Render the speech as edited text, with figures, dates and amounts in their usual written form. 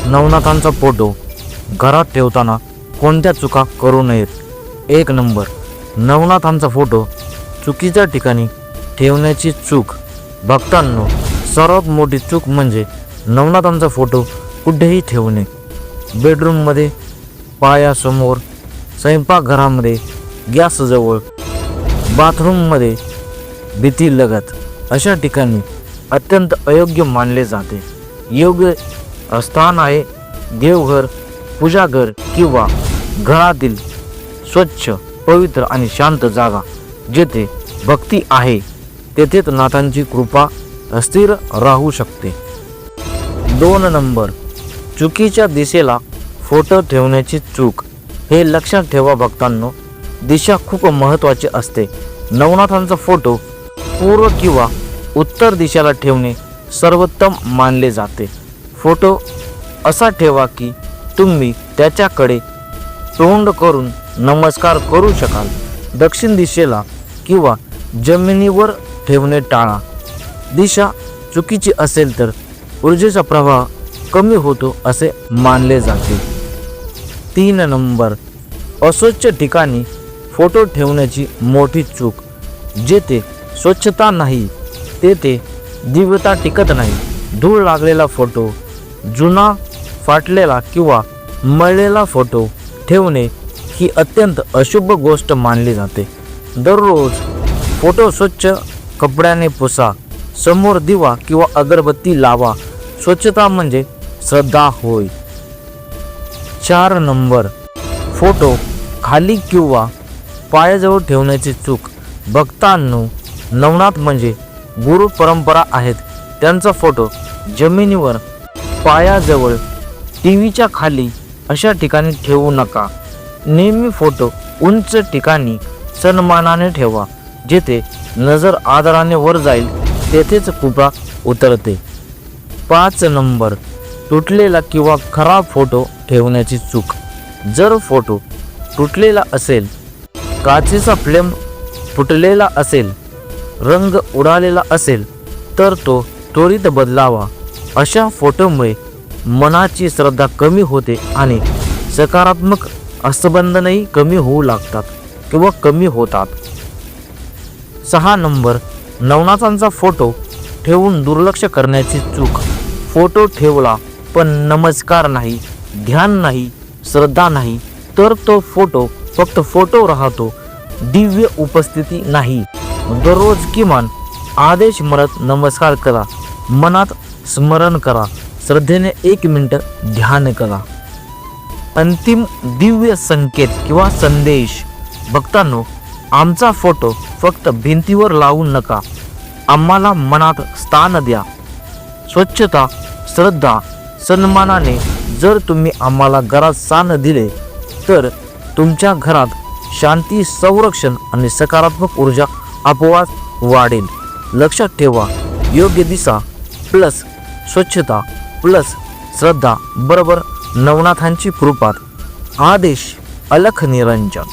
नवनाथांचा photo घरात ठेवताना कोणत्या चुका करू नयेत? 1 नंबर, नवनाथांचा फोटो चुकीच्या ठिकाणी ठेवण्याची चूक. भक्तांनो, सर्वात मोठी चूक म्हणजे नवनाथांचा फोटो कुठेही ठेवणे. बेडरूममध्ये, पायासमोर, स्वयंपाकघरामध्ये, गॅसजवळ, बाथरूममध्ये, भीतीलगत अशा ठिकाणी अत्यंत अयोग्य मानले जाते. योग्य स्थान आहे देवघर, पूजाघर किंवा घरातील स्वच्छ, पवित्र आणि शांत जागा. जेथे भक्ती आहे तेथेच नाथांची कृपा अस्थिर राहू शकते. 2 नंबर, चुकीच्या दिशेला फोटो ठेवण्याची चूक. हे लक्षात ठेवा भक्तांनो, दिशा खूप महत्त्वाची असते. नवनाथांचा फोटो पूर्व किंवा उत्तर दिशेला ठेवणे सर्वोत्तम मानले जाते. फोटो असा ठेवा की तुम्ही त्याच्याकडे तोंड करून नमस्कार करू शकाल. दक्षिण दिशेला किंवा जमिनीवर ठेवणे टाळा. दिशा चुकीची असेल तर ऊर्जेचा प्रवाह कमी होतो असे मानले जाते. 3 नंबर, अस्वच्छ ठिकाणी फोटो ठेवण्याची मोठी चूक. जेथे स्वच्छता नाही तेथे दिव्यता टिकत नाही. धूळ लागलेला फोटो, जुना, फाटलेला किंवा मळलेला फोटो ठेवणे ही अत्यंत अशुभ गोष्ट मानली जाते. दररोज फोटो स्वच्छ कपड्याने पुसा. समोर दिवा किंवा अगरबत्ती लावा. स्वच्छता म्हणजे श्रद्धा होय. 4 नंबर, फोटो खाली किंवा पायाजवळ ठेवण्याची चूक. भक्तांनो, नवनाथ म्हणजे गुरु परंपरा आहेत. त्यांचा फोटो जमिनीवर, पायाजवळ, टीव्हीच्या खाली अशा ठिकाणी ठेवू नका. नेहमी फोटो उंच ठिकाणी सन्मानाने ठेवा. जेथे नजर आदराने वर जाईल तेथेच कृपा उतरते. 5 नंबर, तुटलेला किंवा खराब फोटो ठेवण्याची चूक. जर फोटो तुटलेला असेल, काचेचा फ्रेम फुटलेला असेल, रंग उडालेला असेल तर तो त्वरित बदलावा. अशा फोटोमुळे मनाची श्रद्धा कमी होते आणि सकारात्मक असंबंधनही कमी होऊ लागतात किंवा कमी होतात. 6 नंबर, नवनाथांचा फोटो ठेवून दुर्लक्ष करण्याची चूक. फोटो ठेवला पण नमस्कार नाही, ध्यान नाही, श्रद्धा नाही तर तो फोटो फक्त फोटो राहतो, दिव्य उपस्थिती नाही. दररोज किमान आदेश म्हणत नमस्कार करा. मनात स्मरण करा. श्रद्धेने 1 मिनिट ध्यान करा. अंतिम दिव्य संकेत किंवा संदेश. भक्तांनो, आमचा फोटो फक्त भिंतीवर लावू नका. आम्हाला मनात स्थान द्या. स्वच्छता, श्रद्धा, सन्मानाने जर तुम्ही आम्हाला घरात स्थान दिले तर तुमच्या घरात शांती, संरक्षण आणि सकारात्मक ऊर्जा आपोआप वाढेल. लक्षात ठेवा, योग्य दिशा प्लस स्वच्छता प्लस श्रद्धा बरोबर नवनाथांची कृपा. आदेश अलख निरंजन.